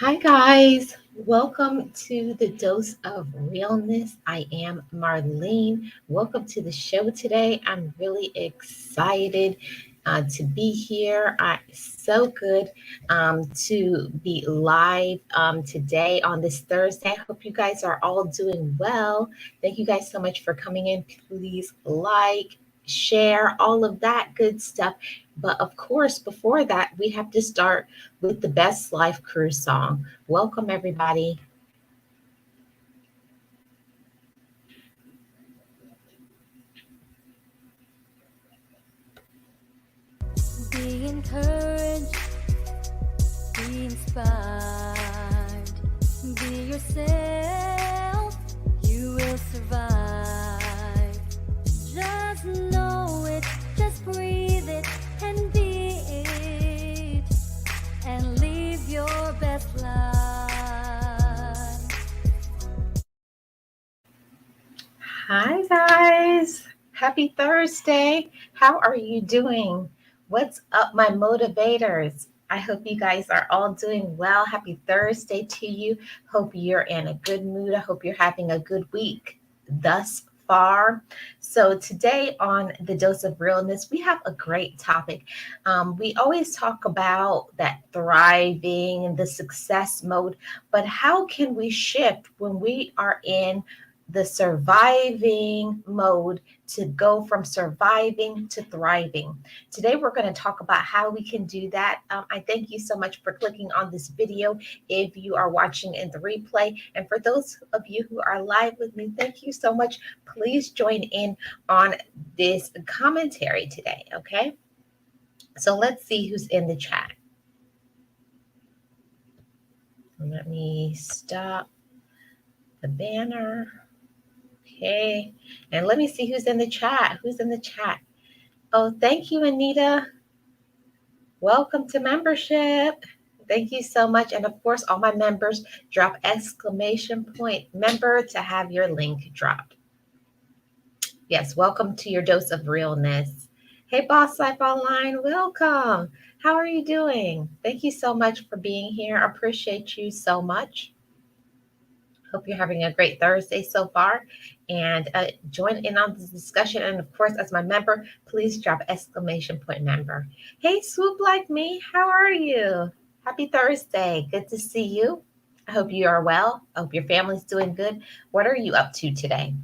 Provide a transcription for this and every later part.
Hi, guys. Welcome to the Dose of Realness. I am Marlene. Welcome to the show today. I'm really excited to be here. So good to be live today on this Thursday. I hope you guys are all doing well. Thank you guys so much for coming in. Please like, share, all of that good stuff. But of course, before that, we have to start with the Best Life Crew song. Welcome, everybody. Be encouraged, be inspired, be yourself, you will survive. Just know it, just breathe it, and be it, and live your best life. Hi, guys. Happy Thursday. How are you doing? What's up, my motivators? I hope you guys are all doing well. Happy Thursday to you. Hope you're in a good mood. I hope you're having a good week thus far. So, today on the Dose of Realness, we have a great topic. We always talk about that thriving and the success mode, but how can we shift when we are in the surviving mode to go from surviving to thriving? Today, we're going to talk about how we can do that. I thank you so much for clicking on this video if you are watching in the replay. And for those of you who are live with me, thank you so much. Please join in on this commentary today, okay? So let's see who's in the chat. Let me stop the banner. Okay, and let me see who's in the chat. Who's in the chat? Oh, thank you, Anita. Welcome to membership. Thank you so much. And of course, all my members, drop exclamation point member to have your link dropped. Yes, welcome to your dose of realness. Hey, Boss Life Online, welcome. How are you doing? Thank you so much for being here. I appreciate you so much. Hope you're having a great Thursday so far, and join in on this discussion. And of course, as my member, please drop exclamation point member. Hey, Swoop Like Me, how are you? Happy Thursday. Good to see you. I hope you are well. I hope your family's doing good. What are you up to today?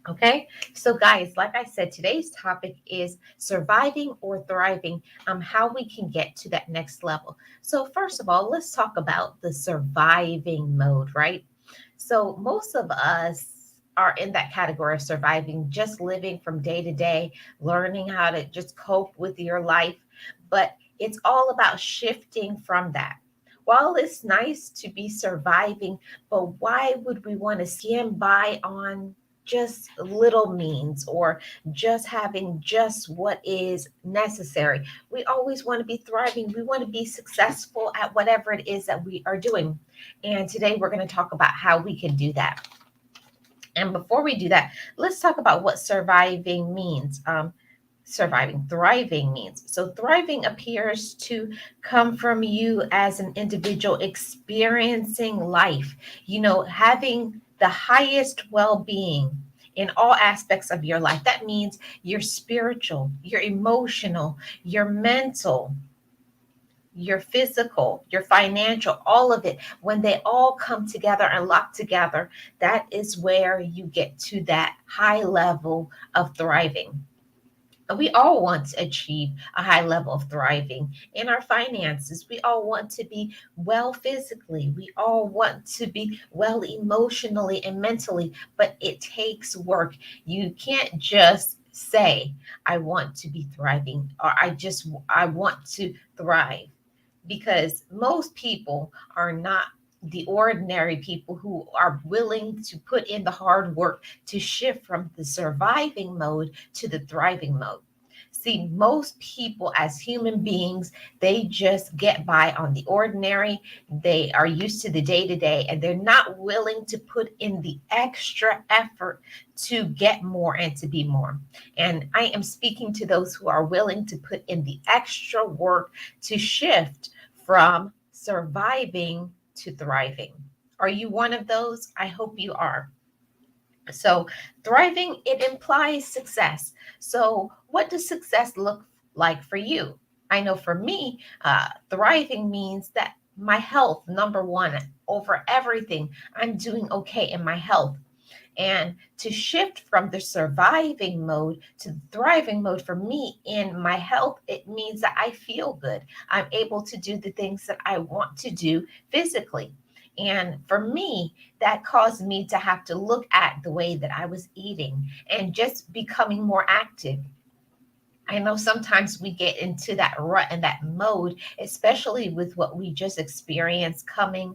Okay, so guys, like I said, today's topic is surviving or thriving, how we can get to that next level. So first of all, let's talk about the surviving mode, right? So most of us are in that category of surviving, just living from day to day, learning how to just cope with your life. But it's all about shifting from that. While it's nice to be surviving, but why would we want to skim by on just little means or just having just what is necessary? We always want to be thriving. We want to be successful at whatever it is that we are doing. And today we're going to talk about how we can do that. And before we do that, let's talk about what surviving means. Thriving means. So, thriving appears to come from you as an individual experiencing life, having the highest well being in all aspects of your life. That means your spiritual, your emotional, your mental, your physical, your financial, all of it, when they all come together and lock together, that is where you get to that high level of thriving. We all want to achieve a high level of thriving in our finances. We all want to be well physically. We all want to be well emotionally and mentally, but it takes work. You can't just say, I want to be thriving, or I want to thrive, because most people are not the ordinary people who are willing to put in the hard work to shift from the surviving mode to the thriving mode. See, most people as human beings, they just get by on the ordinary. They are used to the day to day, and they're not willing to put in the extra effort to get more and to be more. And I am speaking to those who are willing to put in the extra work to shift from surviving to thriving. Are you one of those? I hope you are. So, thriving, it implies success. So, what does success look like for you? I know for me, thriving means that my health, number one, over everything, I'm doing okay in my health. And to shift from the surviving mode to the thriving mode for me in my health, it means that I feel good. I'm able to do the things that I want to do physically. And for me, that caused me to have to look at the way that I was eating and just becoming more active. I know sometimes we get into that rut and that mode, especially with what we just experienced coming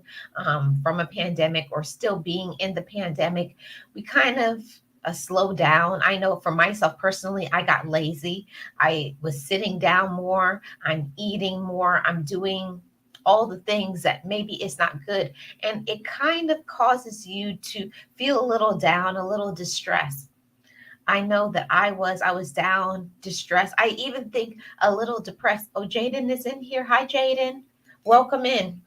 from a pandemic or still being in the pandemic. We kind of slow down. I know for myself personally, I got lazy. I was sitting down more. I'm eating more. I'm doing all the things that maybe it's not good. And it kind of causes you to feel a little down, a little distressed. I know that I was down, distressed. I even think a little depressed. Oh, Jaden is in here. Hi, Jaden. Welcome in.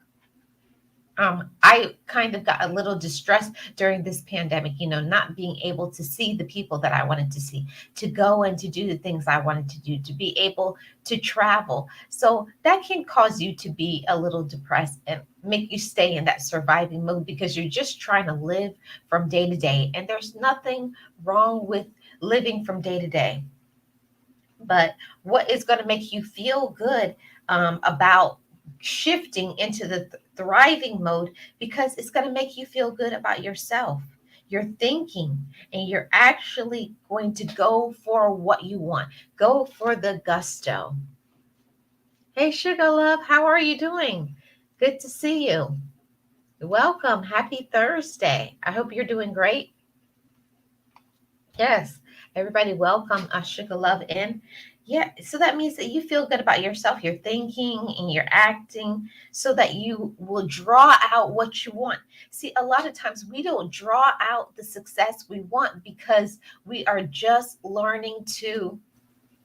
I kind of got a little distressed during this pandemic, not being able to see the people that I wanted to see, to go and to do the things I wanted to do, to be able to travel. So that can cause you to be a little depressed and make you stay in that surviving mode because you're just trying to live from day to day. And there's nothing wrong with living from day to day. But what is going to make you feel good about shifting into the thriving mode, because it's going to make you feel good about yourself. You're thinking and you're actually going to go for what you want. Go for the gusto. Hey, Sugar Love, how are you doing? Good to see you. Welcome. Happy Thursday. I hope you're doing great. Yes, everybody, welcome Sugar Love in. Yeah, so that means that you feel good about yourself. You're thinking and you're acting so that you will draw out what you want. See, a lot of times we don't draw out the success we want because we are just learning to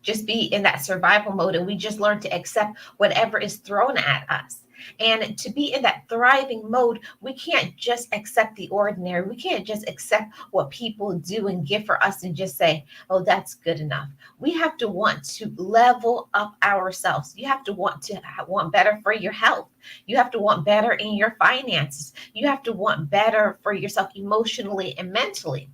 just be in that survival mode and we just learn to accept whatever is thrown at us. And to be in that thriving mode, we can't just accept the ordinary. We can't just accept what people do and give for us and just say, oh, that's good enough. We have to want to level up ourselves. You have to want better for your health. You have to want better in your finances. You have to want better for yourself emotionally and mentally.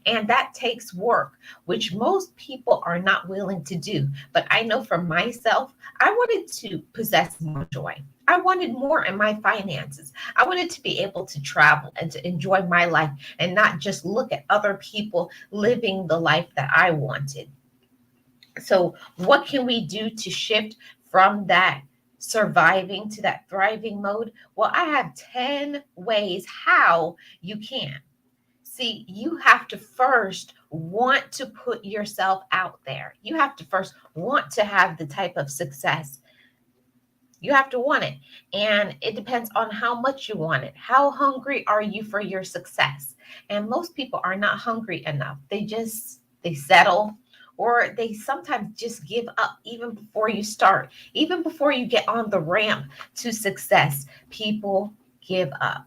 And that takes work, which most people are not willing to do. But I know for myself, I wanted to possess more joy. I wanted more in my finances. I wanted to be able to travel and to enjoy my life and not just look at other people living the life that I wanted. So, what can we do to shift from that surviving to that thriving mode? Well, I have 10 ways how you can. See, you have to first want to put yourself out there. You have to first want to have the type of success. You have to want it. And it depends on how much you want it. How hungry are you for your success? And most people are not hungry enough. They settle, or they sometimes just give up even before you start. Even before you get on the ramp to success, people give up.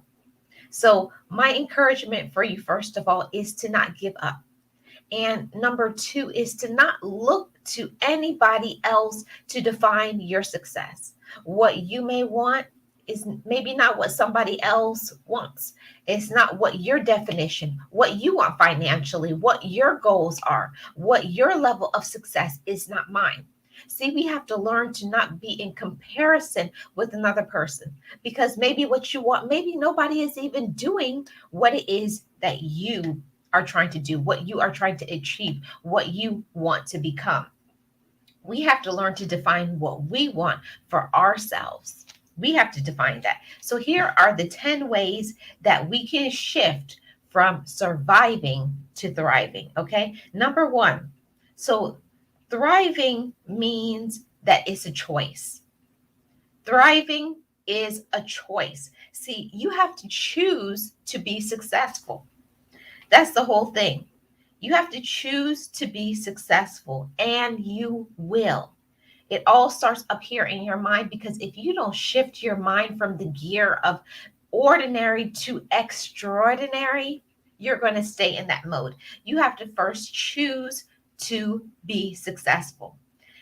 So, my encouragement for you, first of all, is to not give up. And number two is to not look to anybody else to define your success. What you may want is maybe not what somebody else wants. It's not what your definition, what you want financially, what your goals are, what your level of success is not mine. See, we have to learn to not be in comparison with another person, because maybe what you want, maybe nobody is even doing what it is that you are trying to do, what you are trying to achieve, what you want to become. We have to learn to define what we want for ourselves. We have to define that. So here are the 10 ways that we can shift from surviving to thriving. Okay. Number one. So thriving means that it's a choice. Thriving is a choice. See, you have to choose to be successful. That's the whole thing. You have to choose to be successful, and you will. It all starts up here in your mind, because if you don't shift your mind from the gear of ordinary to extraordinary, you're going to stay in that mode. You have to first choose to be successful.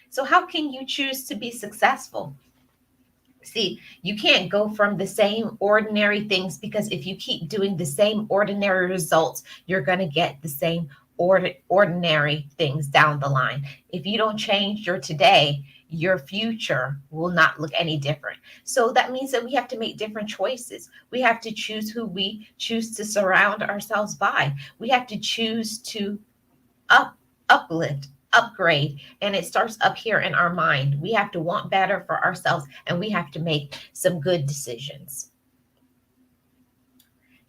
So, how can you choose to be successful? See, you can't go from the same ordinary things, because if you keep doing the same ordinary results, you're going to get the same ordinary things down the line. If you don't change your today, your future will not look any different. So that means that we have to make different choices. We have to choose who we choose to surround ourselves by. We have to choose to up uplift, upgrade, and it starts up here in our mind. We have to want better for ourselves, and we have to make some good decisions.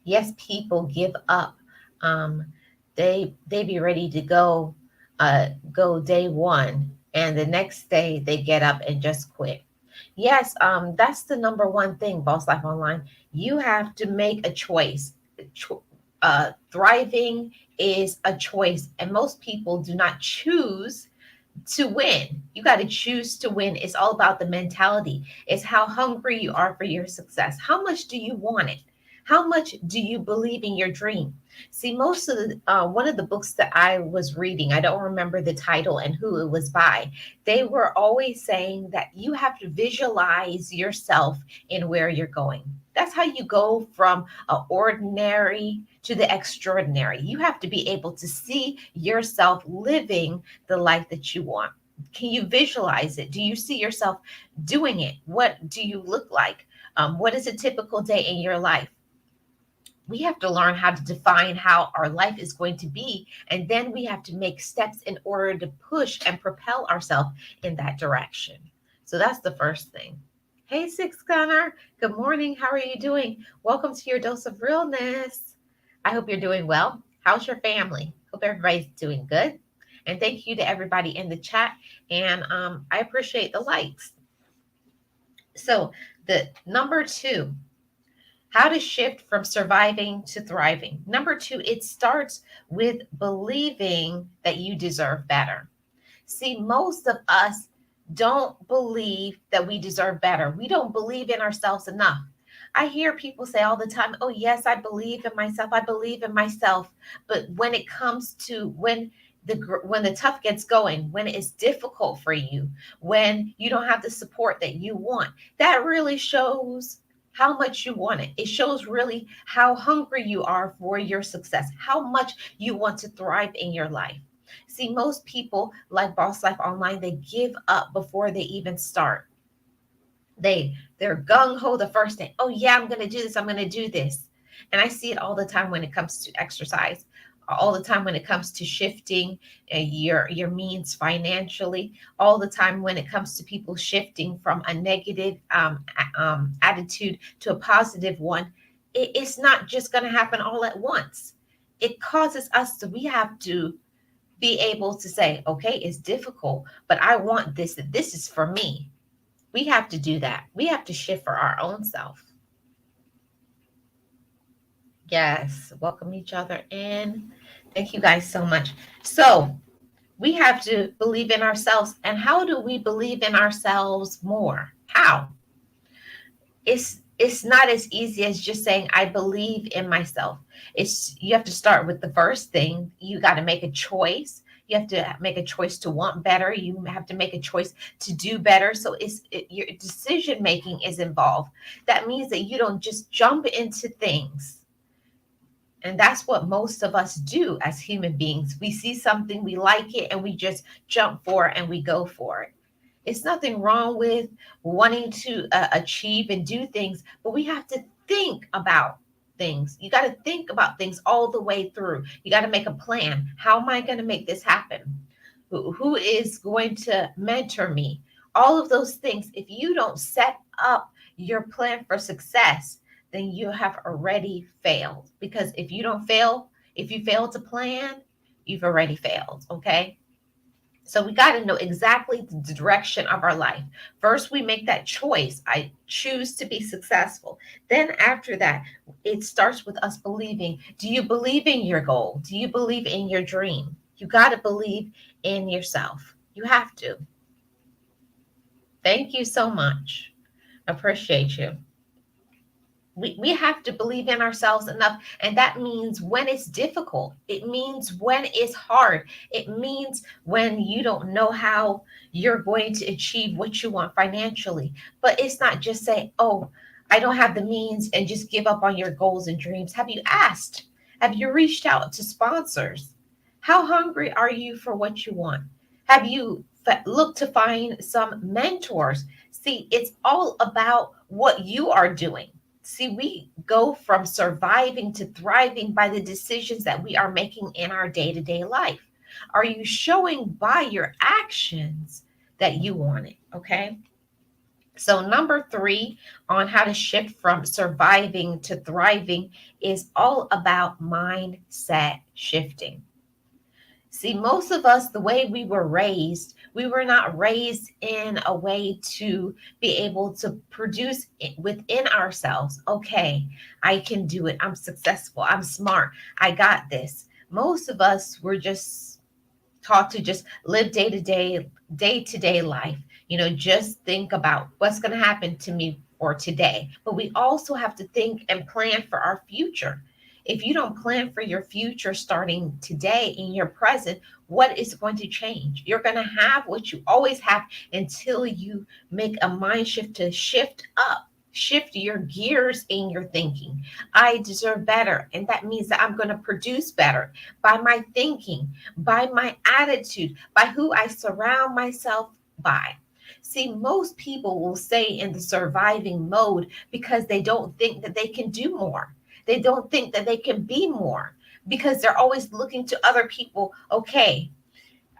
Yes, people give up. um they be ready to go day one, and the next day they get up and just quit. Yes, that's the number one thing, Boss Life Online. You have to make a choice. Thriving is a choice, and most people do not choose to win. You got to choose to win. It's all about the mentality. It's how hungry you are for your success. How much do you want it? How much do you believe in your dream? See, most of the one of the books that I was reading, I don't remember the title and who it was by. They were always saying that you have to visualize yourself in where you're going. That's how you go from ordinary to the extraordinary. You have to be able to see yourself living the life that you want. Can you visualize it? Do you see yourself doing it? What do you look like? What is a typical day in your life? We have to learn how to define how our life is going to be, and then we have to make steps in order to push and propel ourselves in that direction. So that's the first thing. Hey, Six Gunner. Good morning. How are you doing? Welcome to your dose of realness. I hope you're doing well. How's your family? Hope everybody's doing good. And thank you to everybody in the chat. And I appreciate the likes. So the number two, how to shift from surviving to thriving. Number two, it starts with believing that you deserve better. See, most of us don't believe that we deserve better. We don't believe in ourselves enough. I hear people say all the time, oh, yes, I believe in myself. I believe in myself. But when it comes to when the tough gets going, when it's difficult for you, when you don't have the support that you want, that really shows how much you want it. It shows really how hungry you are for your success, how much you want to thrive in your life. See, most people like Boss Life Online, they give up before they even start. They're gung ho the first day. Oh yeah, I'm gonna do this. I'm gonna do this. And I see it all the time when it comes to exercise, all the time when it comes to shifting your means financially, all the time when it comes to people shifting from a negative attitude to a positive one. It's not just going to happen all at once. It causes us to, we have to be able to say, okay, it's difficult, but I want this. This is for me. We have to do that. We have to shift for our own self. Yes, welcome each other in. Thank you guys so much. So we have to believe in ourselves. And how do we believe in ourselves more? How? It's not as easy as just saying I believe in myself. It's you have to start with the first thing. You got to make a choice. You have to make a choice to want better. You have to make a choice to do better. So your decision making is involved. That means that you don't just jump into things. And that's what most of us do as human beings. We see something, we like it, and we just jump for it and we go for it. It's nothing wrong with wanting to achieve and do things, but we have to think about things. You got to think about things all the way through. You got to make a plan. How am I going to make this happen? Who is going to mentor me? All of those things. If you don't set up your plan for success, then you have already failed. Because if you fail to plan, you've already failed. Okay. So we got to know exactly the direction of our life. First, we make that choice. I choose to be successful. Then after that, it starts with us believing. Do you believe in your goal? Do you believe in your dream? You got to believe in yourself. You have to. Thank you so much. Appreciate you. We have to believe in ourselves enough. And that means when it's difficult, it means when it's hard, it means when you don't know how you're going to achieve what you want financially. But it's not just say, oh, I don't have the means and just give up on your goals and dreams. Have you asked? Have you reached out to sponsors? How hungry are you for what you want? Have you looked to find some mentors? See, it's all about what you are doing. See, we go from surviving to thriving by the decisions that we are making in our day to day life. Are you showing by your actions that you want it? Okay. So, number three on how to shift from surviving to thriving is all about mindset shifting. See, most of us, the way we were not raised in a way to be able to produce it within ourselves. Okay, I can do it. I'm successful. I'm smart. I got this. Most of us were just taught to just live day to day life. Just think about what's going to happen to me for today. But we also have to think and plan for our future. If you don't plan for your future starting today in your present, what is going to change? You're going to have what you always have until you make a mind shift to shift up. Shift your gears in your thinking. I deserve better. And that means that I'm going to produce better by my thinking, by my attitude, by who I surround myself by. See, most people will stay in the surviving mode because they don't think that they can do more. They don't think that they can be more because they're always looking to other people. Okay,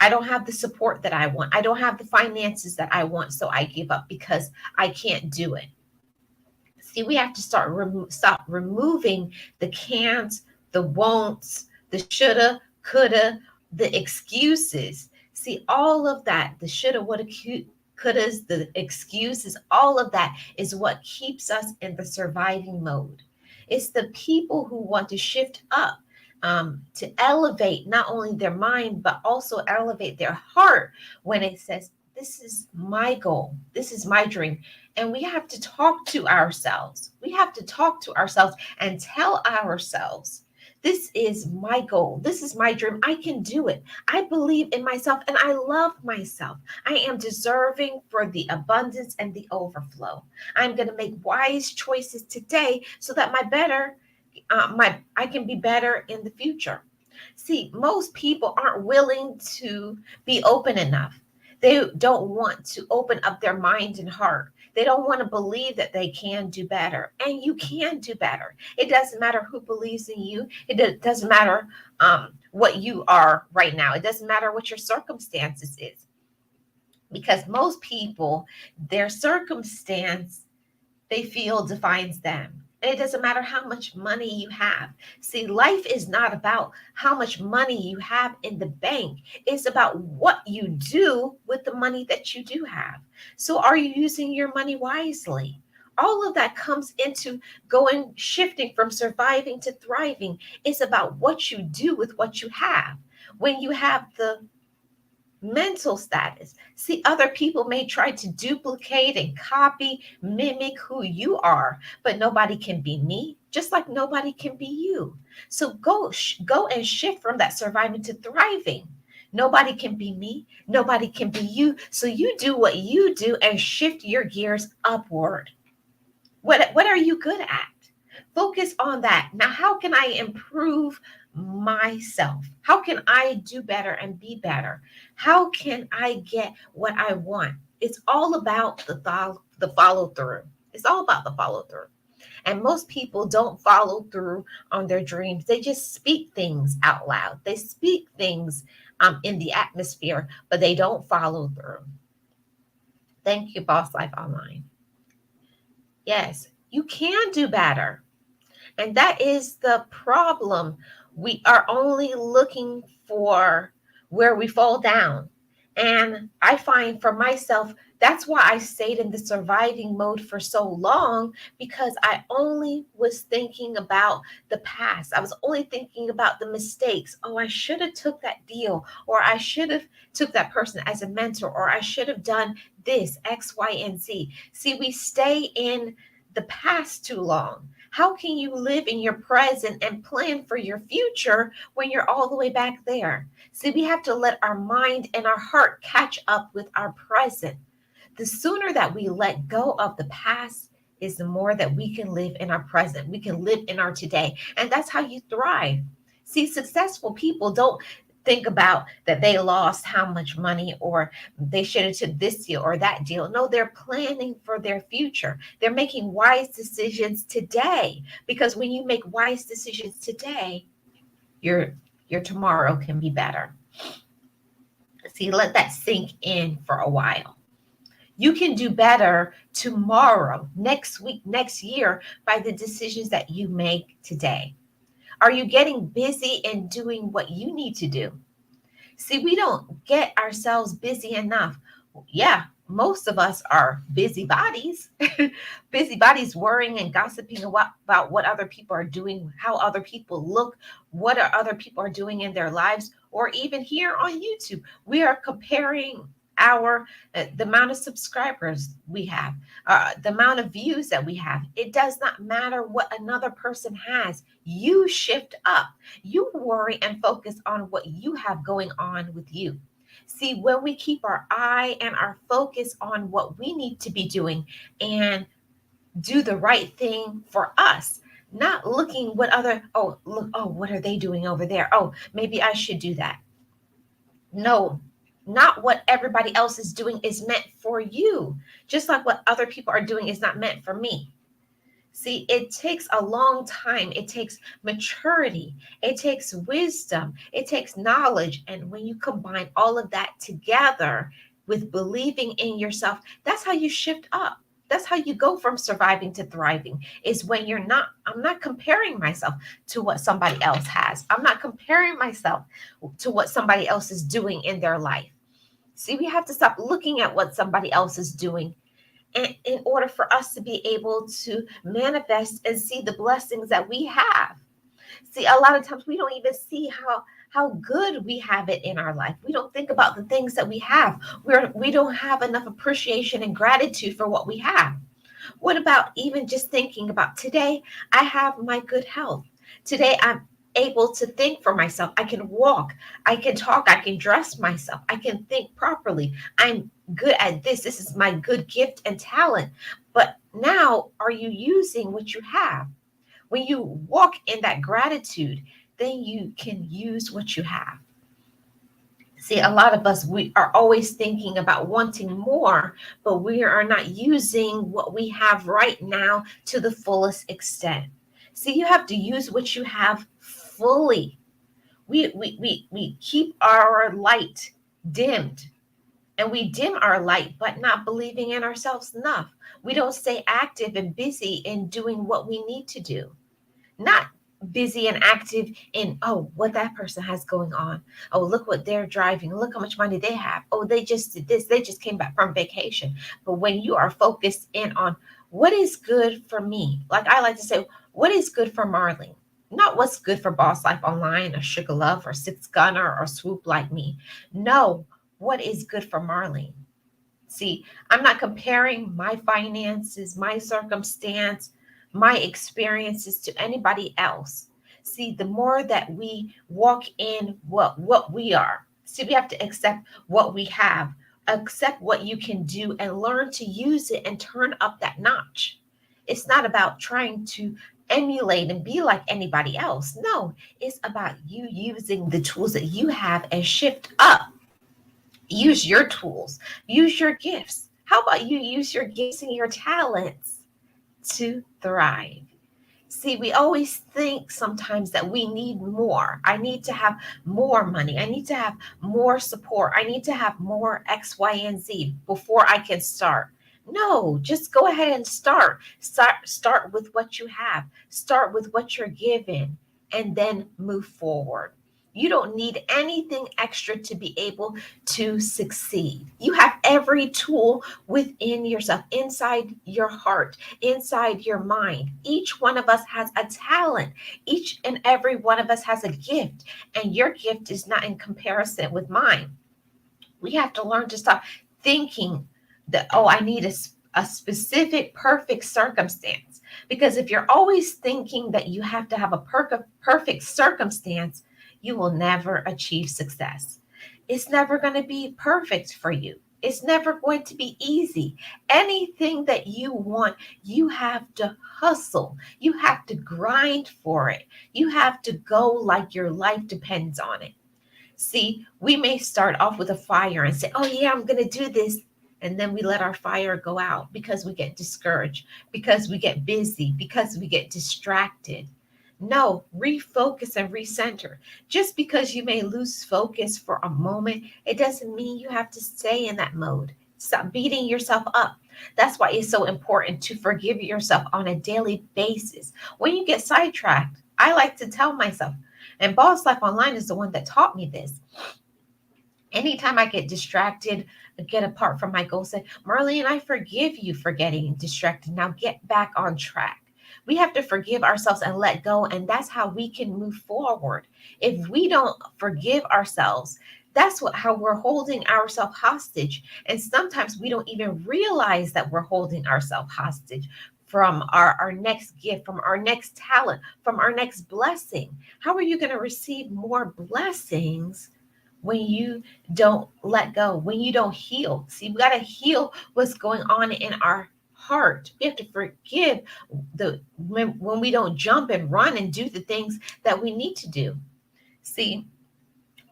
I don't have the support that I want. I don't have the finances that I want. So I give up because I can't do it. See, we have to stop removing the can'ts, the won'ts, the shoulda, coulda, the excuses. See, all of that, the shoulda, woulda, couldas, the excuses, all of that is what keeps us in the surviving mode. It's the people who want to shift up, to elevate not only their mind, but also elevate their heart when it says, this is my goal. This is my dream. And we have to talk to ourselves. We have to talk to ourselves and tell ourselves, this is my goal. This is my dream. I can do it. I believe in myself and I love myself. I am deserving for the abundance and the overflow. I'm going to make wise choices today so that I can be better in the future. See, most people aren't willing to be open enough. They don't want to open up their mind and heart. They don't want to believe that they can do better. And you can do better. It doesn't matter who believes in you. Doesn't matter what you are right now. It doesn't matter what your circumstances is. Because most people, their circumstance, they feel defines them. And it doesn't matter how much money you have. See, life is not about how much money you have in the bank. It's about what you do with the money that you do have. So are you using your money wisely? All of that comes into shifting from surviving to thriving. It's about what you do with what you have. When you have the mental status. See, other people may try to duplicate and copy, mimic who you are, but nobody can be me, just like nobody can be you. So go and shift from that surviving to thriving. Nobody can be me, nobody can be you. So you do what you do and shift your gears upward. What are you good at? Focus on that. Now, how can I improve myself? How can I do better and be better? How can I get what I want? It's all about the follow through. It's all about the follow through. And most people don't follow through on their dreams. They just speak things out loud. They speak things in the atmosphere, but they don't follow through. Thank you, Boss Life Online. Yes, you can do better. And that is the problem. We are only looking for where we fall down. And I find for myself, that's why I stayed in the surviving mode for so long, because I only was thinking about the past. I was only thinking about the mistakes. Oh, I should have took that deal, or I should have took that person as a mentor, or I should have done this, X, Y, and Z. See, we stay in the past too long. How can you live in your present and plan for your future when you're all the way back there? See, we have to let our mind and our heart catch up with our present. The sooner that we let go of the past is the more that we can live in our present. We can live in our today. And that's how you thrive. See, successful people don't think about that they lost how much money or they should have took this deal or that deal. No, they're planning for their future. They're making wise decisions today, because when you make wise decisions today, your your tomorrow can be better. See, let that sink in for a while. You can do better tomorrow, next week, next year by the decisions that you make today. Are you getting busy and doing what you need to do? See, we don't get ourselves busy enough. Yeah, most of us are busybodies, busybodies worrying and gossiping about what other people are doing, how other people look, what are other people are doing in their lives, or even here on YouTube, we are comparing our the amount of subscribers we have, the amount of views that we have. It does not matter what another person has. You shift up. You worry and focus on what you have going on with you. See, when we keep our eye and our focus on what we need to be doing and do the right thing for us, not looking what other, oh, look, oh, what are they doing over there? Oh, maybe I should do that. No, not what everybody else is doing is meant for you. Just like what other people are doing is not meant for me. See, it takes a long time. It takes maturity. It takes wisdom. It takes knowledge. And when you combine all of that together with believing in yourself, that's how you shift up. That's how you go from surviving to thriving, is when I'm not comparing myself to what somebody else has. I'm not comparing myself to what somebody else is doing in their life. See, we have to stop looking at what somebody else is doing in order for us to be able to manifest and see the blessings that we have. See, a lot of times we don't even see how good we have it in our life. We don't think about the things that we have. We don't have enough appreciation and gratitude for what we have. What about even just thinking about today? I have my good health. Today I'm able to think for myself. I can walk, I can talk, I can dress myself, I can think properly. I'm good at this. This is my good gift and talent. But now, are you using what you have? When you walk in that gratitude, then you can use what you have. See, a lot of us, we are always thinking about wanting more, but we are not using what we have right now to the fullest extent. See, you have to use what you have fully. We keep our light dimmed, and we dim our light, but not believing in ourselves enough. We don't stay active and busy in doing what we need to do, not busy and active in, oh, what that person has going on. Oh, look what they're driving. Look how much money they have. Oh, they just did this. They just came back from vacation. But when you are focused in on what is good for me, like I like to say, what is good for Marlene? Not what's good for Boss Life Online or Sugar Love or Six Gunner or Swoop Like Me. No, what is good for Marlene? See, I'm not comparing my finances, my circumstance, my experiences to anybody else. See, the more that we walk in what we are, see, we have to accept what we have, accept what you can do, and learn to use it and turn up that notch. It's not about trying to emulate and be like anybody else. No, it's about you using the tools that you have and shift up. Use your tools, use your gifts. How about you use your gifts and your talents to thrive? See, we always think sometimes that we need more. I need to have more money. I need to have more support. I need to have more X, Y, and Z before I can start. No, just go ahead and start. Start with what you have. Start with what you're given and then move forward. You don't need anything extra to be able to succeed. You have every tool within yourself, inside your heart, inside your mind. Each one of us has a talent. Each and every one of us has a gift, and your gift is not in comparison with mine. We have to learn to stop thinking that, oh, I need a specific perfect circumstance. Because if you're always thinking that you have to have a perfect circumstance, you will never achieve success. It's never going to be perfect for you. It's never going to be easy. Anything that you want, you have to hustle. You have to grind for it. You have to go like your life depends on it. See, we may start off with a fire and say, oh, yeah, I'm going to do this. And then we let our fire go out because we get discouraged, because we get busy, because we get distracted. No, refocus and recenter. Just because you may lose focus for a moment, it doesn't mean you have to stay in that mode. Stop beating yourself up. That's why it's so important to forgive yourself on a daily basis. When you get sidetracked, I like to tell myself, and Boss Life Online is the one that taught me this. Anytime I get distracted, get apart from my goal, say, Marlene, I forgive you for getting distracted. Now get back on track. We have to forgive ourselves and let go, and that's how we can move forward. If we don't forgive ourselves, that's how we're holding ourselves hostage. And sometimes we don't even realize that we're holding ourselves hostage from our next gift, from our next talent, from our next blessing. How are you going to receive more blessings when you don't let go, when you don't heal? See, we got to heal what's going on in our heart. We have to forgive when we don't jump and run and do the things that we need to do. See,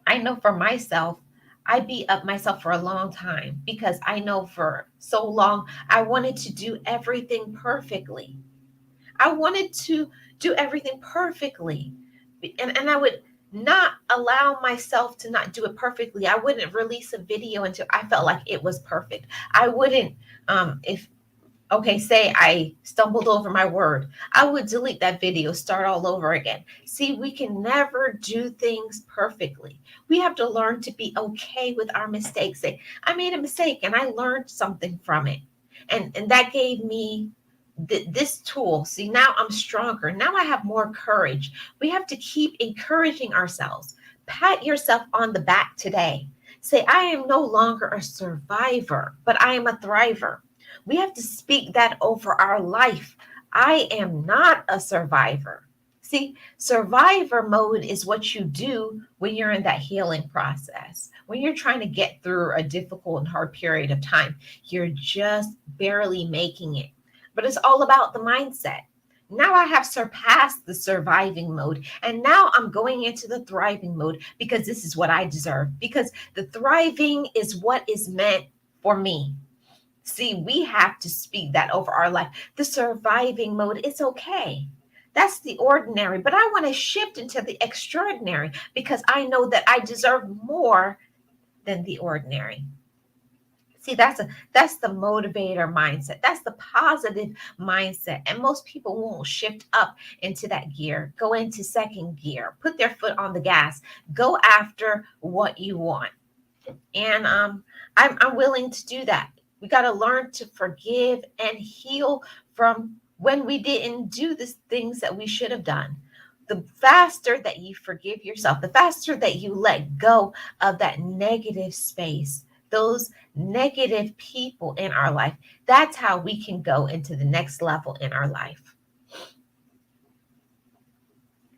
I know for myself, I beat up myself for a long time because I know for so long I wanted to do everything perfectly. I wanted to do everything perfectly. And I would not allow myself to not do it perfectly. I wouldn't release a video until I felt like it was perfect. I wouldn't, if okay, say I stumbled over my word, I would delete that video, start all over again. See, we can never do things perfectly. We have to learn to be okay with our mistakes. Say, I made a mistake and I learned something from it. And that gave me this tool. See, now I'm stronger. Now I have more courage. We have to keep encouraging ourselves. Pat yourself on the back today. Say, I am no longer a survivor, but I am a thriver. We have to speak that over our life. I am not a survivor. See, survivor mode is what you do when you're in that healing process. When you're trying to get through a difficult and hard period of time, you're just barely making it. But it's all about the mindset. Now I have surpassed the surviving mode, and now I'm going into the thriving mode because this is what I deserve. Because the thriving is what is meant for me. See, we have to speak that over our life. The surviving mode, it's okay. That's the ordinary, but I want to shift into the extraordinary because I know that I deserve more than the ordinary. See, that's the motivator mindset. That's the positive mindset. And most people won't shift up into that gear, go into second gear, put their foot on the gas, go after what you want. And I'm willing to do that. We got to learn to forgive and heal from when we didn't do the things that we should have done. The faster that you forgive yourself, the faster that you let go of that negative space, those negative people in our life, that's how we can go into the next level in our life.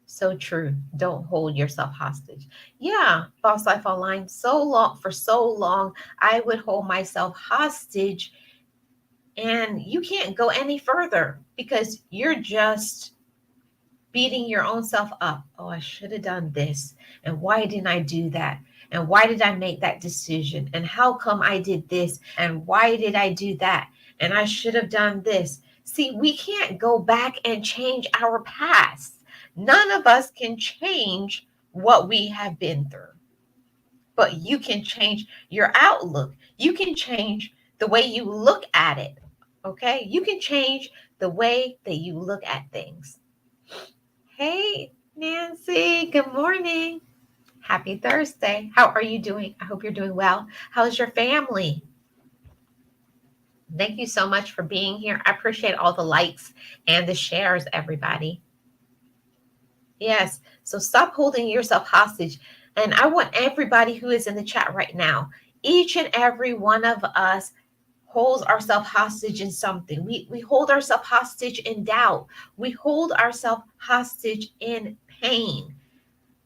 So true. Don't hold yourself hostage. Yeah, Boss Life Online, for so long, I would hold myself hostage, and you can't go any further because you're just beating your own self up. Oh, I should have done this. And why didn't I do that? And why did I make that decision? And how come I did this? And why did I do that? And I should have done this. See, we can't go back and change our past. None of us can change what we have been through, but you can change your outlook. You can change the way you look at it. Okay. You can change the way that you look at things. Hey, Nancy, good morning. Happy Thursday. How are you doing? I hope you're doing well. How's your family? Thank you so much for being here. I appreciate all the likes and the shares, everybody. Yes. So stop holding yourself hostage. And I want everybody who is in the chat right now, each and every one of us holds ourselves hostage in something. We hold ourselves hostage in doubt. We hold ourselves hostage in pain.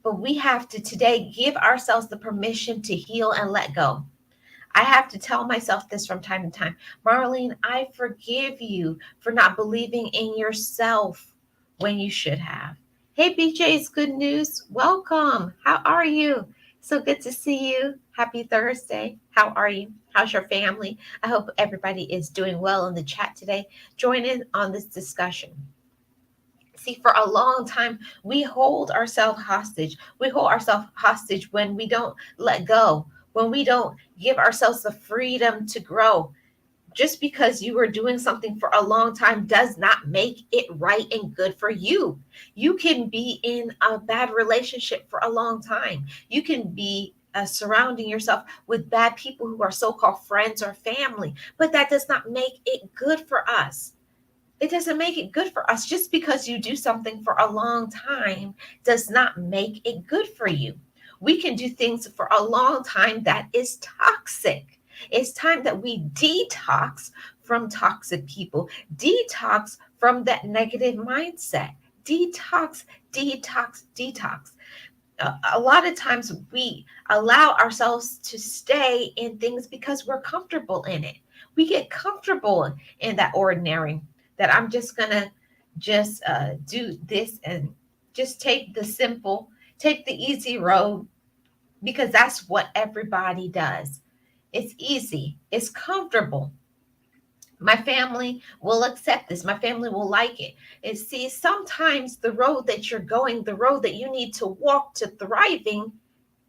But we have to today give ourselves the permission to heal and let go. I have to tell myself this from time to time. Marlene, I forgive you for not believing in yourself when you should have. Hey, BJ's Good News. Welcome. How are you? So good to see you. Happy Thursday. How are you? How's your family? I hope everybody is doing well in the chat today. Join in on this discussion. See, for a long time, we hold ourselves hostage. We hold ourselves hostage when we don't let go, when we don't give ourselves the freedom to grow. Just because you were doing something for a long time does not make it right and good for you. You can be in a bad relationship for a long time. You can be surrounding yourself with bad people who are so-called friends or family, but that does not make it good for us. It doesn't make it good for us. Just because you do something for a long time does not make it good for you. We can do things for a long time that is toxic. It's time that we detox from toxic people, detox from that negative mindset. Detox, detox, detox. A lot of times we allow ourselves to stay in things because we're comfortable in it. We get comfortable in that ordinary, that I'm just gonna just do this and just take the simple, take the easy road, because that's what everybody does. It's easy, it's comfortable. My family will accept this. My family will like it. And see, sometimes the road that you're going, the road that you need to walk to thriving,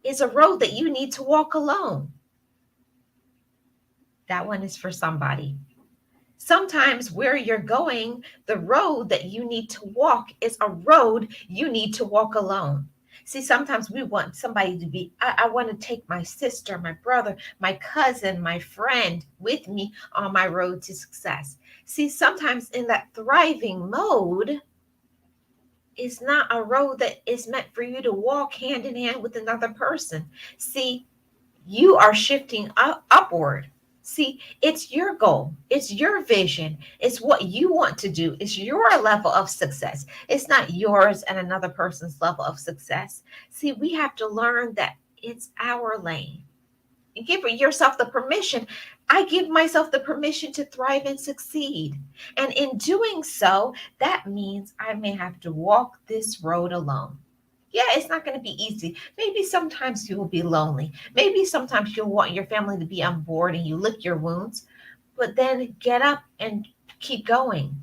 is a road that you need to walk alone. That one is for somebody. Sometimes where you're going, the road that you need to walk is a road you need to walk alone. See, sometimes we want somebody to be, I want to take my sister, my brother, my cousin, my friend with me on my road to success. See, sometimes in that thriving mode, it's not a road that is meant for you to walk hand in hand with another person. See, you are shifting upward. See, it's your goal. It's your vision. It's what you want to do. It's your level of success. It's not yours and another person's level of success. See, we have to learn that it's our lane. And give yourself the permission. I give myself the permission to thrive and succeed. And in doing so, that means I may have to walk this road alone. Yeah, it's not going to be easy. Maybe sometimes you will be lonely. Maybe sometimes you'll want your family to be on board and you lick your wounds, but then get up and keep going.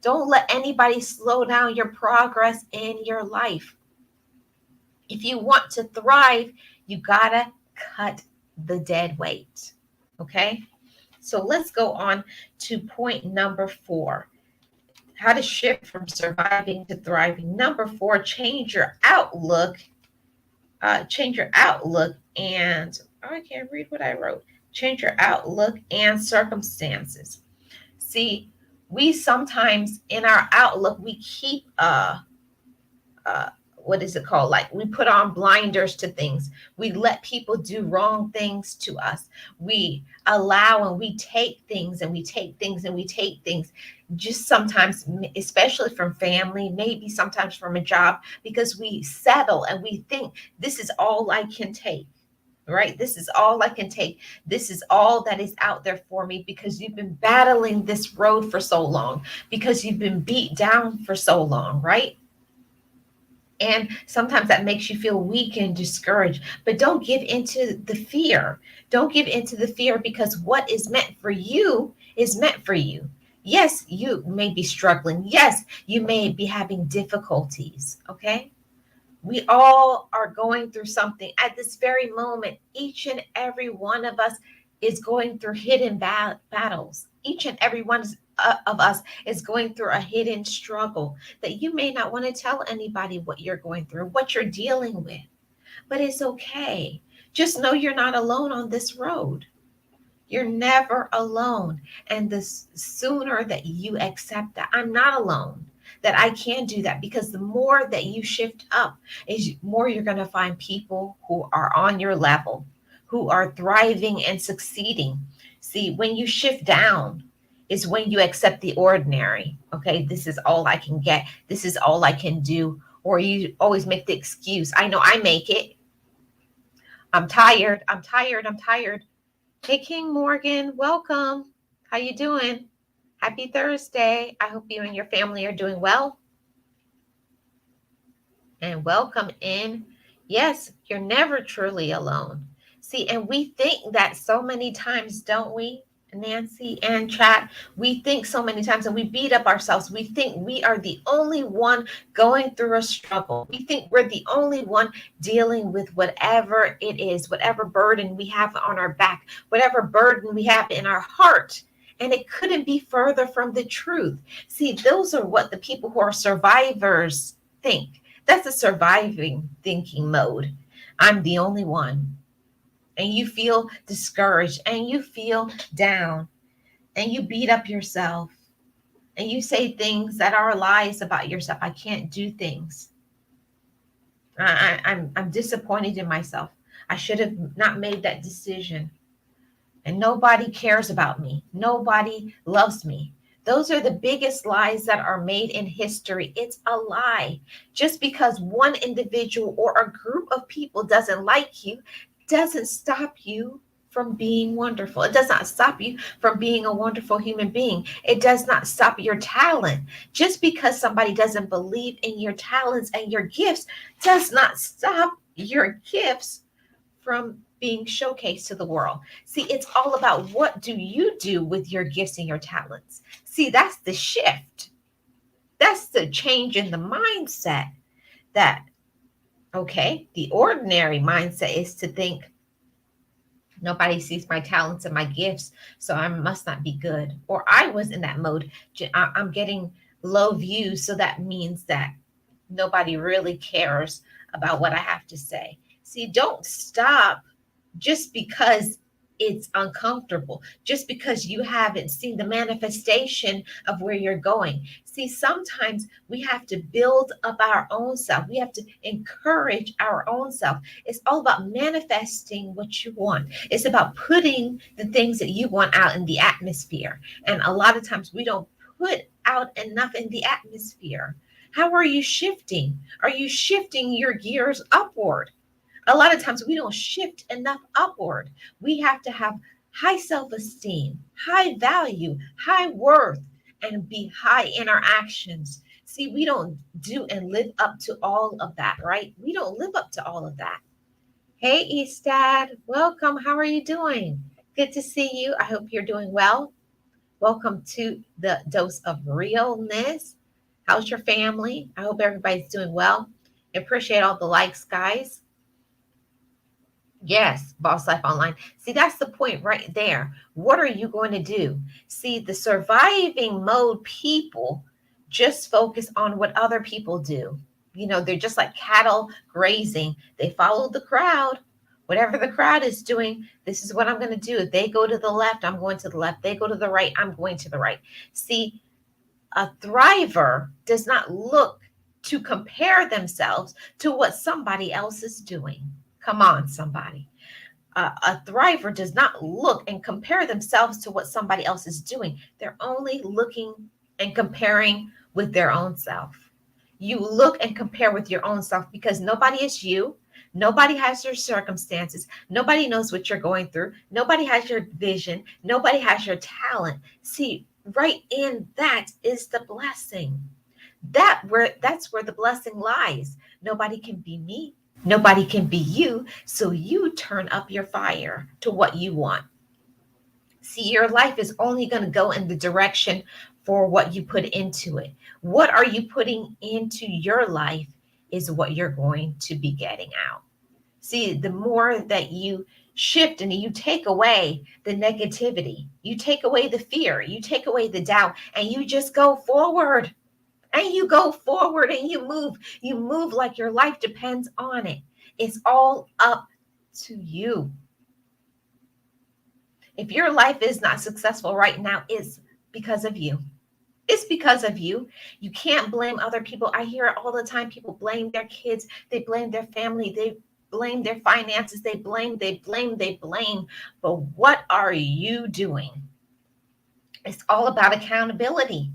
Don't let anybody slow down your progress in your life. If you want to thrive, you got to cut the dead weight. Okay? So let's go on to point number 4. How to shift from surviving to thriving. Number 4, change your outlook. Change your outlook and I can't read what I wrote. Change your outlook and circumstances. See, we sometimes in our outlook we keep what is it called? Like we put on blinders to things. We let people do wrong things to us. We allow and we take things and we take things and we take things. Just sometimes, especially from family, maybe sometimes from a job, because we settle and we think this is all I can take. Right? This is all I can take. This is all that is out there for me, because you've been battling this road for so long, because you've been beat down for so long, right? And sometimes that makes you feel weak and discouraged. But don't give into the fear. Don't give into the fear, because what is meant for you is meant for you. Yes, you may be struggling. Yes, you may be having difficulties. Okay. We all are going through something at this very moment. Each and every one of us is going through hidden battles. Each and every one of us is going through a hidden struggle that you may not want to tell anybody what you're going through, what you're dealing with. but it's okay. Just know you're not alone on this road. You're never alone. And the sooner that you accept that I'm not alone, that I can do that, because the more that you shift up, is more you're going to find people who are on your level, who are thriving and succeeding. See, when you shift down is when you accept the ordinary. Okay, this is all I can get. This is all I can do. Or you always make the excuse. I know I make it. I'm tired. I'm tired. I'm tired. Hey, King Morgan, welcome. How you doing? Happy Thursday. I hope you and your family are doing well. And welcome in. Yes, you're never truly alone. See, and we think that so many times, don't we, Nancy and chat? We think so many times, and we beat up ourselves. We think we are the only one going through a struggle. We think we're the only one dealing with whatever it is, whatever burden we have on our back, whatever burden we have in our heart. And it couldn't be further from the truth. See, those are what the people who are survivors think. That's a surviving thinking mode. I'm the only one. And you feel discouraged and you feel down and you beat up yourself and you say things that are lies about yourself. I can't do things. I'm disappointed in myself. I should have not made that decision. And nobody cares about me. Nobody loves me. Those are the biggest lies that are made in history. It's a lie. Just because one individual or a group of people doesn't like you doesn't stop you from being wonderful. It does not stop you from being a wonderful human being. It does not stop your talent. Just because somebody doesn't believe in your talents and your gifts does not stop your gifts from being showcased to the world. See, it's all about what do you do with your gifts and your talents. See, that's the shift. That's the change in the mindset. That, okay, the ordinary mindset is to think nobody sees my talents and my gifts, so I must not be good. Or I was in that mode. I'm getting low views, so that means that nobody really cares about what I have to say. See, don't stop just because it's uncomfortable, just because you haven't seen the manifestation of where you're going. See, sometimes we have to build up our own self. We have to encourage our own self. It's all about manifesting what you want. It's about putting the things that you want out in the atmosphere. And a lot of times we don't put out enough in the atmosphere. How are you shifting? Are you shifting your gears upward? A lot of times we don't shift enough upward. We have to have high self-esteem, high value, high worth, and be high in our actions. See, we don't do and live up to all of that, right? We don't live up to all of that. Hey, Eastad, welcome. How are you doing? Good to see you. I hope you're doing well. Welcome to the Dose of Realness. How's your family? I hope everybody's doing well. I appreciate all the likes, guys. Yes, Boss Life Online. See, that's the point right there. What are you going to do? See, the surviving mode people just focus on what other people do. You know, they're just like cattle grazing. They follow the crowd. Whatever the crowd is doing, this is what I'm going to do. If they go to the left, I'm going to the left. They go to the right, I'm going to the right. See, a thriver does not look to compare themselves to what somebody else is doing. Come on, somebody. A thriver does not look and compare themselves to what somebody else is doing. They're only looking and comparing with their own self. You look and compare with your own self because nobody is you. Nobody has your circumstances. Nobody knows what you're going through. Nobody has your vision. Nobody has your talent. See, right in that is the blessing. That's where the blessing lies. Nobody can be me. Nobody can be you. So you turn up your fire to what you want. See, your life is only going to go in the direction for what you put into it. What are you putting into your life is what you're going to be getting out. See, the more that you shift and you take away the negativity, you take away the fear, you take away the doubt, and you just go forward. And you go forward and you move like your life depends on it. It's all up to you. If your life is not successful right now, it's because of you. It's because of you. You can't blame other people. I hear it all the time. People blame their kids, they blame their family, they blame their finances, they blame. But what are you doing? It's all about accountability.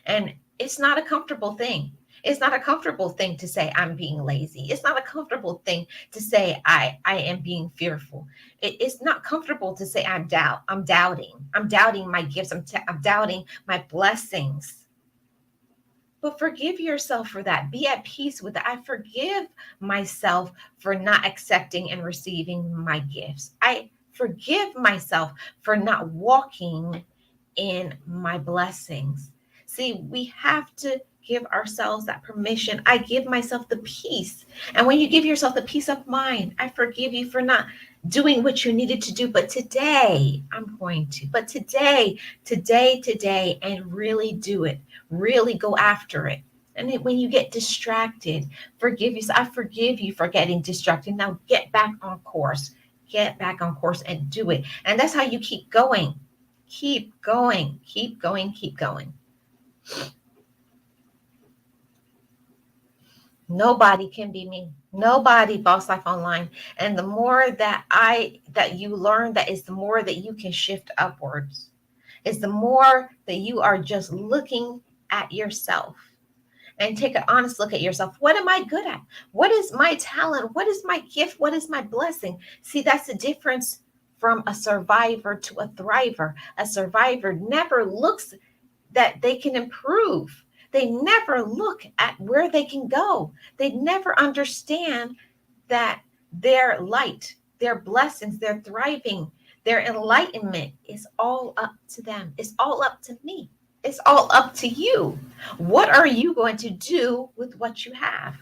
And it's not a comfortable thing. It's not a comfortable thing to say I'm being lazy. It's not a comfortable thing to say I am being fearful. It's not comfortable to say I'm doubting. I'm doubting my gifts. I'm doubting my blessings. But forgive yourself for that. Be at peace with it. I forgive myself for not accepting and receiving my gifts. I forgive myself for not walking in my blessings. See, we have to give ourselves that permission. I give myself the peace. And when you give yourself the peace of mind, I forgive you for not doing what you needed to do. But today, I'm going to. But today, and really do it. Really go after it. And then when you get distracted, forgive yourself. I forgive you for getting distracted. Now get back on course. Get back on course and do it. And that's how you keep going. Keep going, keep going, keep going. Nobody can be me. Nobody, Boss Life Online. And the more that you learn, that is the more that you can shift upwards. It's the more that you are just looking at yourself and take an honest look at yourself. What am I good at? What is my talent? What is my gift? What is my blessing? See, that's the difference from a survivor to a thriver. A survivor never looks that they can improve. They never look at where they can go. They never understand that their light, their blessings, their thriving, their enlightenment is all up to them. It's all up to me. It's all up to you. What are you going to do with what you have?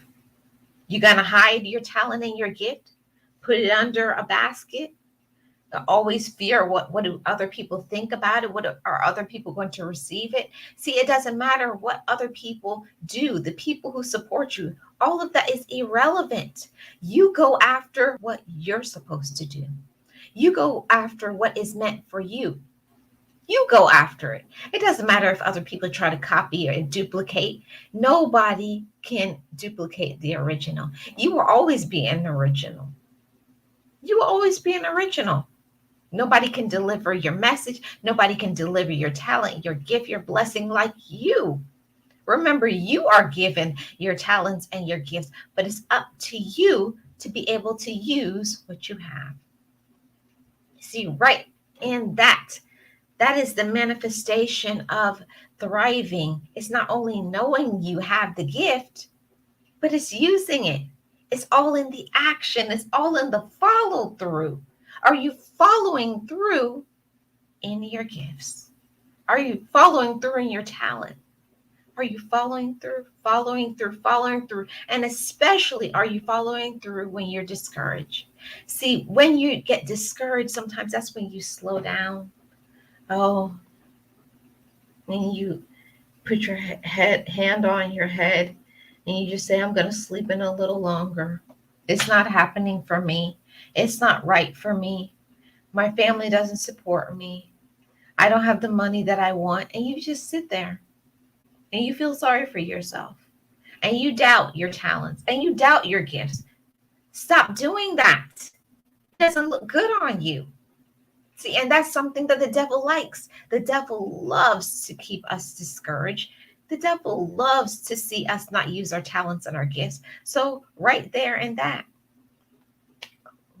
You going to hide your talent and your gift? Put it under a basket? Always fear what do other people think about it? What are other people going to receive it? See, it doesn't matter what other people do. The people who support you, all of that is irrelevant. You go after what you're supposed to do. You go after what is meant for you. You go after it. It doesn't matter if other people try to copy or duplicate. Nobody can duplicate the original. You will always be an original. You will always be an original. Nobody can deliver your message. Nobody can deliver your talent, your gift, your blessing like you. Remember, you are given your talents and your gifts, but it's up to you to be able to use what you have. See, right in that is the manifestation of thriving. It's not only knowing you have the gift, but it's using it. It's all in the action. It's all in the follow through. Are you following through in your gifts? Are you following through in your talent? Are you following through? And especially, are you following through when you're discouraged? See, when you get discouraged, sometimes that's when you slow down. Oh, and you put your hand on your head and you just say, I'm going to sleep in a little longer. It's not happening for me. It's not right for me. My family doesn't support me. I don't have the money that I want. And you just sit there and you feel sorry for yourself and you doubt your talents and you doubt your gifts. Stop doing that. It doesn't look good on you. See, and that's something that the devil likes. The devil loves to keep us discouraged. The devil loves to see us not use our talents and our gifts. So right there in that,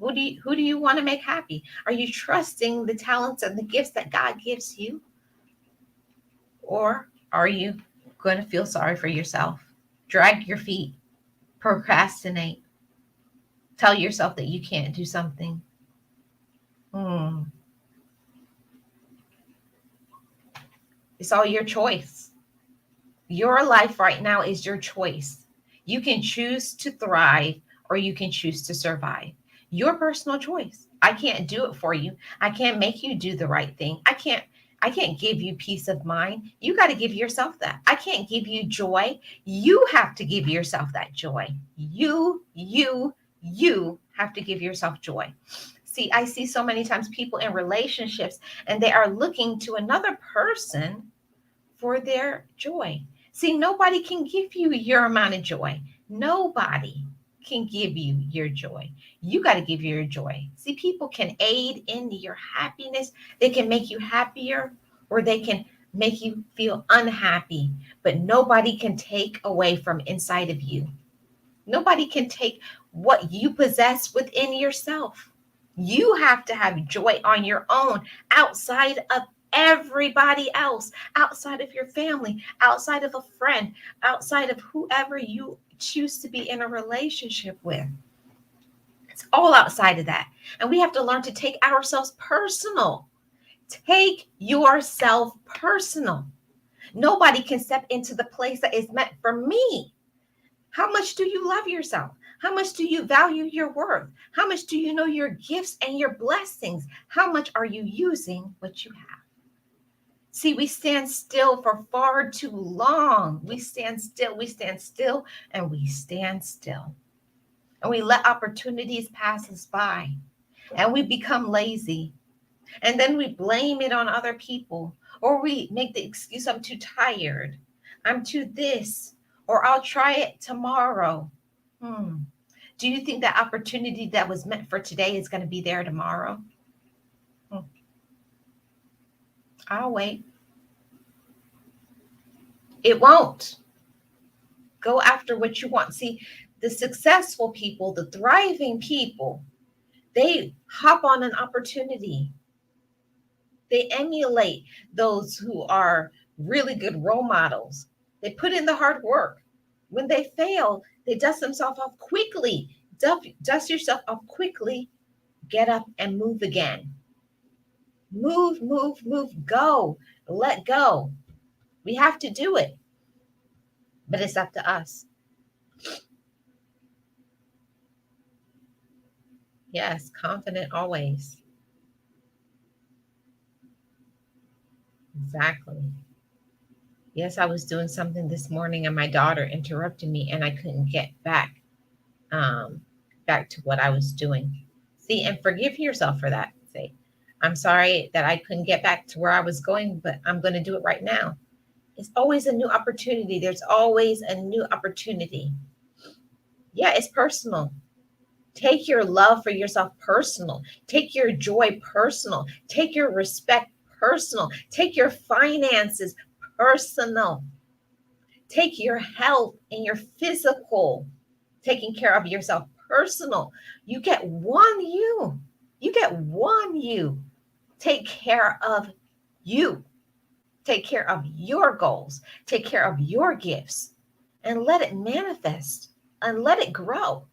who do you want to make happy? Are you trusting the talents and the gifts that God gives you? Or are you going to feel sorry for yourself? Drag your feet, procrastinate, tell yourself that you can't do something. It's all your choice. Your life right now is your choice. You can choose to thrive or you can choose to survive. Your personal choice. I can't do it for you. I can't make you do the right thing. I can't I can't give you peace of mind. You got to give yourself that. I can't give you joy. You have to give yourself that joy. You have to give yourself joy. See, I see so many times people in relationships and they are looking to another person for their joy. See, nobody can give you your amount of joy. Nobody can give you your joy. You got to give your joy. See, people can aid in your happiness. They can make you happier or they can make you feel unhappy, but nobody can take away from inside of you. Nobody can take what you possess within yourself. You have to have joy on your own outside of everybody else, outside of your family, outside of a friend, outside of whoever you choose to be in a relationship with. It's all outside of that. And we have to learn to take ourselves personal. Take yourself personal. Nobody can step into the place that is meant for me. How much do you love yourself? How much do you value your worth? How much do you know your gifts and your blessings? How much are you using what you have? See, we stand still for far too long. We stand still, and we stand still. And we let opportunities pass us by. And we become lazy. And then we blame it on other people. Or we make the excuse, I'm too tired. I'm too this. Or I'll try it tomorrow. Do you think that opportunity that was meant for today is going to be there tomorrow? I'll wait. It won't. Go after what you want. See, the successful people, the thriving people, they hop on an opportunity. They emulate those who are really good role models. They put in the hard work. When they fail, they dust themselves off quickly. Dust yourself off quickly. Get up and move again. Move, go. Let go. We have to do it. But it's up to us. Yes, confident always. Exactly. Yes, I was doing something this morning and my daughter interrupted me and I couldn't get back to what I was doing. See, and forgive yourself for that. Say, I'm sorry that I couldn't get back to where I was going, but I'm going to do it right now. It's always a new opportunity. There's always a new opportunity. Yeah, it's personal. Take your love for yourself personal. Take your joy personal. Take your respect personal. Take your finances personal. Take your health and your physical, taking care of yourself personal. You get one you. You get one you. Take care of you. Take care of your goals. Take care of your gifts and let it manifest and let it grow.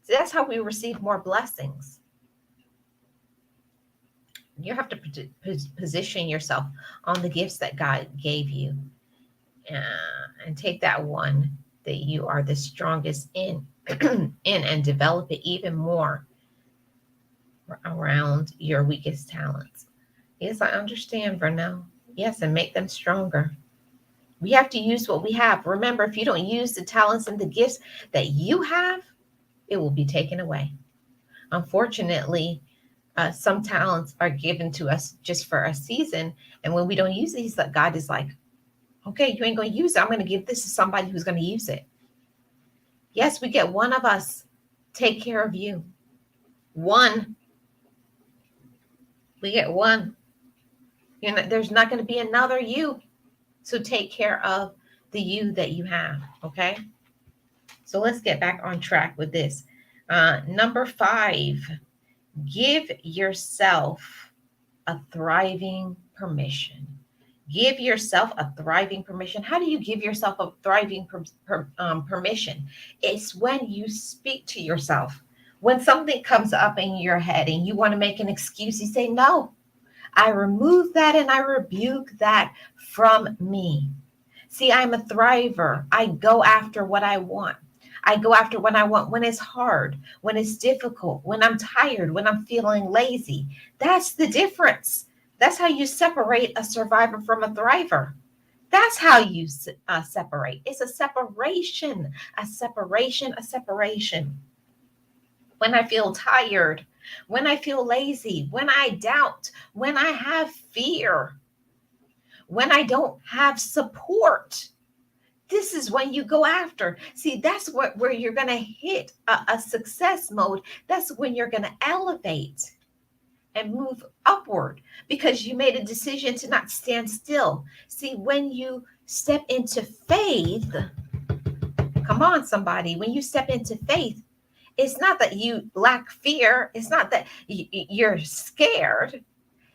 So that's how we receive more blessings. You have to position yourself on the gifts that God gave you and take that one that you are the strongest in and develop it even more around your weakest talents. Yes, I understand, Vernell. Yes, and make them stronger. We have to use what we have. Remember, if you don't use the talents and the gifts that you have, it will be taken away. Unfortunately, some talents are given to us just for a season. And when we don't use these, God is like, okay, you ain't going to use it. I'm going to give this to somebody who's going to use it. Yes, we get one of us. Take care of you. One. We get one. There's not going to be another you. So take care of the you that you have. Okay. So let's get back on track with this. Number 5, give yourself a thriving permission. Give yourself a thriving permission. How do you give yourself a thriving permission? It's when you speak to yourself. When something comes up in your head and you want to make an excuse, you say, no, I remove that and I rebuke that from me. See, I'm a thriver. I go after what I want. I go after what I want when it's hard, when it's difficult, when I'm tired, when I'm feeling lazy. That's the difference. That's how you separate a survivor from a thriver. That's how you separate. It's a separation, a separation, a separation. When I feel tired, when I feel lazy, when I doubt, when I have fear, when I don't have support, this is when you go after. See, that's where you're going to hit a success mode. That's when you're going to elevate and move upward because you made a decision to not stand still. See, when you step into faith, come on, somebody, when you step into faith, it's not that you lack fear. It's not that you're scared.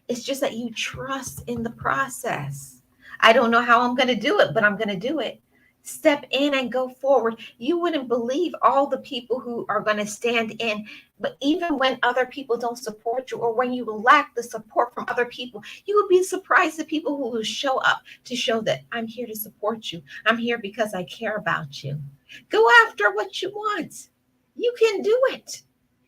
It's just that you trust in the process. I don't know how I'm going to do it, but I'm going to do it. Step in and go forward. You wouldn't believe all the people who are going to stand in. But even when other people don't support you or when you lack the support from other people, you would be surprised at people who will show up to show that I'm here to support you. I'm here because I care about you. Go after what you want. You can do it.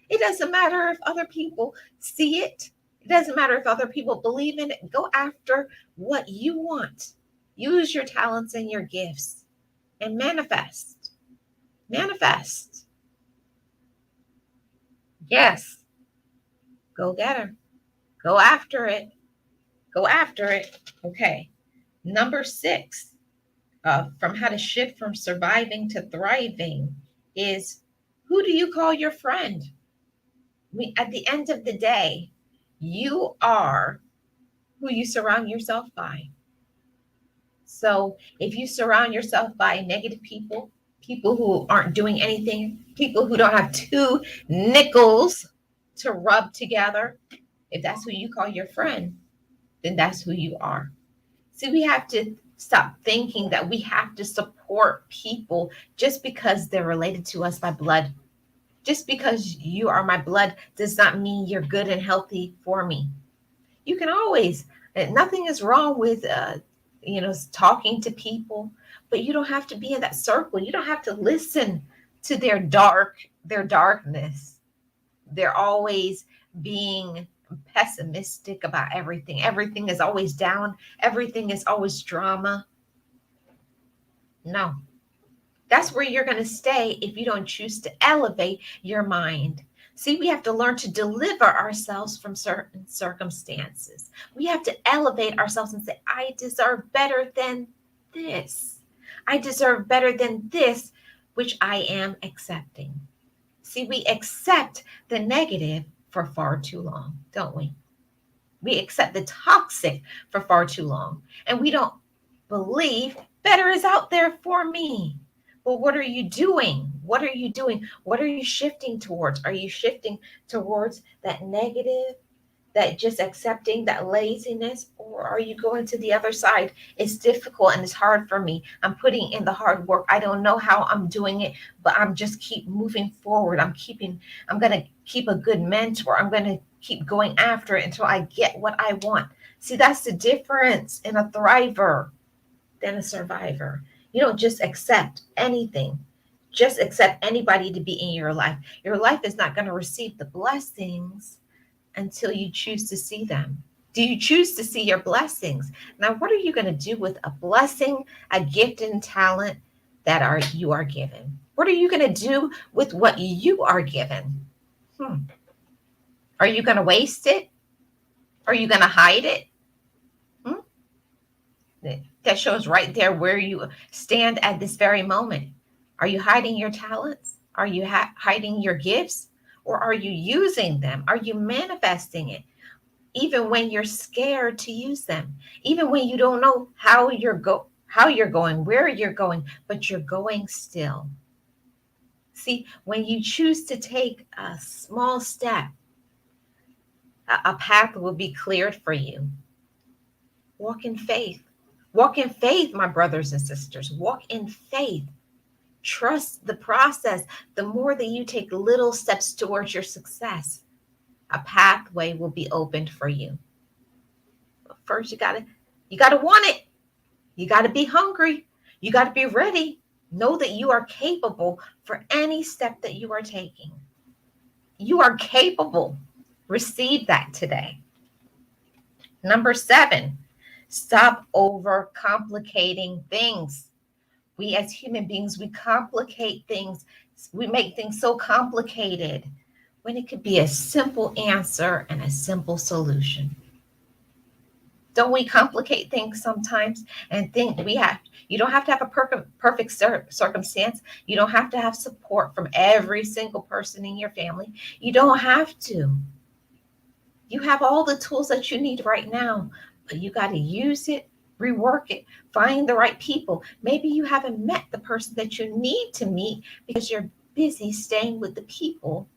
It doesn't matter if other people see it. It doesn't matter if other people believe in it. Go after what you want. Use your talents and your gifts and manifest. Manifest. Yes. Go get her. Go after it. Go after it. Okay. Number 6, from how to shift from surviving to thriving is, who do you call your friend? At the end of the day, you are who you surround yourself by. So if you surround yourself by negative people, people who aren't doing anything, people who don't have 2 nickels to rub together, if that's who you call your friend, then that's who you are. See, we have to stop thinking that we have to support people just because they're related to us by blood. Just because you are my blood does not mean you're good and healthy for me. You can always, nothing is wrong with, talking to people, but you don't have to be in that circle. You don't have to listen to their darkness. They're always being pessimistic about everything. Everything is always down. Everything is always drama. No, that's where you're going to stay if you don't choose to elevate your mind. See, we have to learn to deliver ourselves from certain circumstances. We have to elevate ourselves and say, I deserve better than this. I deserve better than this, which I am accepting. See, we accept the negative for far too long, don't we? We accept the toxic for far too long. And we don't believe better is out there for me. Well, what are you doing? What are you doing? What are you shifting towards? Are you shifting towards that negative, that just accepting that laziness, or are you going to the other side? It's difficult and it's hard for me. I'm putting in the hard work. I don't know how I'm doing it, but I'm just keep moving forward. I'm going to keep a good mentor. I'm going to keep going after it until I get what I want. See, that's the difference in a thriver than a survivor. You don't just accept anything. Just accept anybody to be in your life. Your life is not going to receive the blessings until you choose to see them. Do you choose to see your blessings? Now, what are you going to do with a blessing, a gift and talent that you are given? What are you going to do with what you are given? Are you going to waste it? Are you going to hide it? That shows right there where you stand at this very moment. Are you hiding your talents? Are you hiding your gifts? Or are you using them? Are you manifesting it? Even when you're scared to use them, even when you don't know how you're going, where you're going, but you're going still. See, when you choose to take a small step, a path will be cleared for you. Walk in faith. Walk in faith, my brothers and sisters. Walk in faith. Trust the process. The more that you take little steps towards your success, a pathway will be opened for you. But first, you gotta want it. You gotta be hungry. You gotta be ready. Know that you are capable for any step that you are taking. You are capable. Receive that today. Number 7, stop over complicating things. We as human beings, we complicate things. We make things so complicated when it could be a simple answer and a simple solution. Don't we complicate things sometimes and think you don't have to have a perfect circumstance. You don't have to have support from every single person in your family. You don't have to. You have all the tools that you need right now, but you got to use it, rework it, find the right people. Maybe you haven't met the person that you need to meet because you're busy staying with the people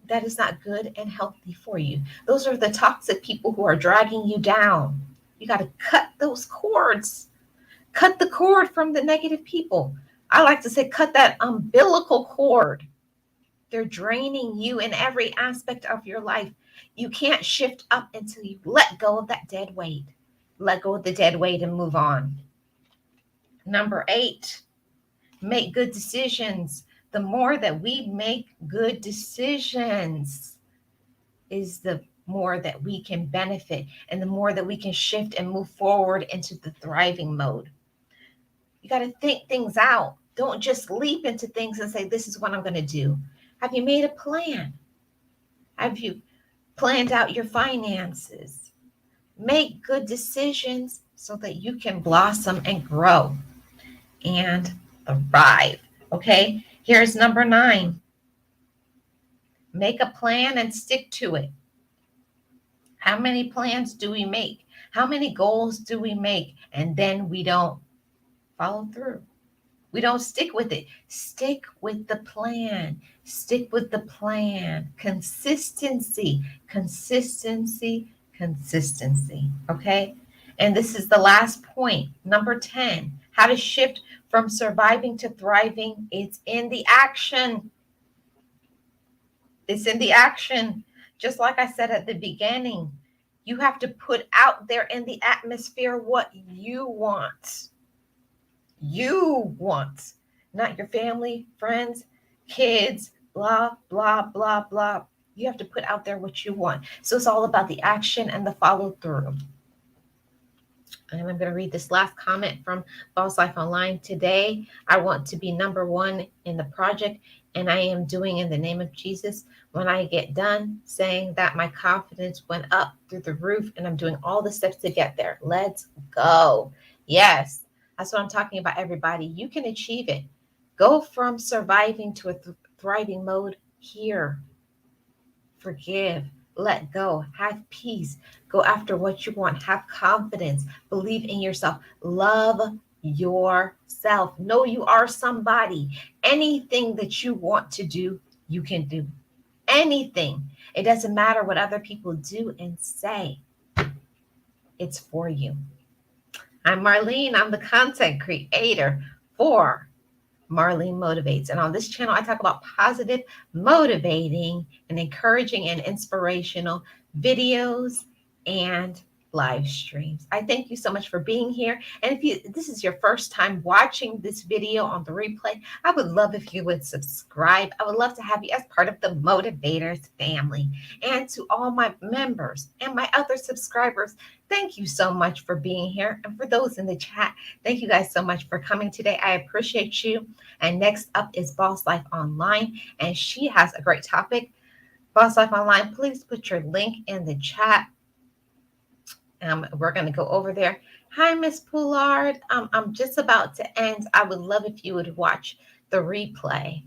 that is not good and healthy for you. Those are the toxic people who are dragging you down. You got to cut those cords. Cut the cord from the negative people. I like to say, cut that umbilical cord. They're draining you in every aspect of your life. You can't shift up until you let go of that dead weight. Let go of the dead weight and move on. Number 8, make good decisions. The more that we make good decisions is the more that we can benefit and the more that we can shift and move forward into the thriving mode. You got to think things out. Don't just leap into things and say, this is what I'm going to do. Have you made a plan? Have you planned out your finances? Make good decisions so that you can blossom and grow and thrive. Okay, here's number 9. Make a plan and stick to it. How many plans do we make? How many goals do we make? And then we don't follow through. We don't stick with it. Stick with the plan. Stick with the plan. Consistency, consistency, consistency. Okay? And this is the last point. Number 10, how to shift from surviving to thriving. It's in the action. It's in the action. Just like I said at the beginning, you have to put out there in the atmosphere what you want. You want, not your family, friends, kids, blah, blah, blah, blah. You have to put out there what you want. So it's all about the action and the follow through. And I'm going to read this last comment from Boss Life Online. Today, I want to be number 1 in the project, and I am doing in the name of Jesus. When I get done saying that, my confidence went up through the roof, and I'm doing all the steps to get there. Let's go. Yes, that's what I'm talking about, everybody. You can achieve it. Go from surviving to a thriving mode here. Forgive. Let go. Have peace. Go after what you want. Have confidence. Believe in yourself. Love yourself. Know you are somebody. Anything that you want to do, you can do. Anything. It doesn't matter what other people do and say. It's for you. I'm Marlene. I'm the content creator for Marlene Motivates. And on this channel, I talk about positive, motivating, and encouraging and inspirational videos and live streams. I thank you so much for being here. And if this is your first time watching this video on the replay, I would love if you would subscribe. I would love to have you as part of the Motivators family. And to all my members and my other subscribers, thank you so much for being here. And for those in the chat, thank you guys so much for coming today. I appreciate you. And next up is Boss Life Online, and she has a great topic. Boss Life Online, please put your link in the chat. We're going to go over there. Hi, Miss Poulard. I'm just about to end. I would love if you would watch the replay.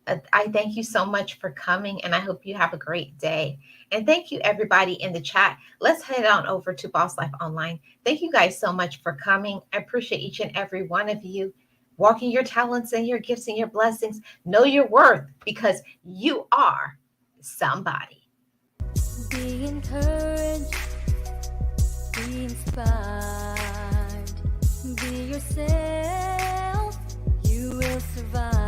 I thank you so much for coming, and I hope you have a great day. And thank you, everybody in the chat. Let's head on over to Boss Life Online. Thank you guys so much for coming. I appreciate each and every one of you. Walking your talents and your gifts and your blessings. Know your worth, because you are somebody. Be encouraged, be inspired, be yourself, you will survive.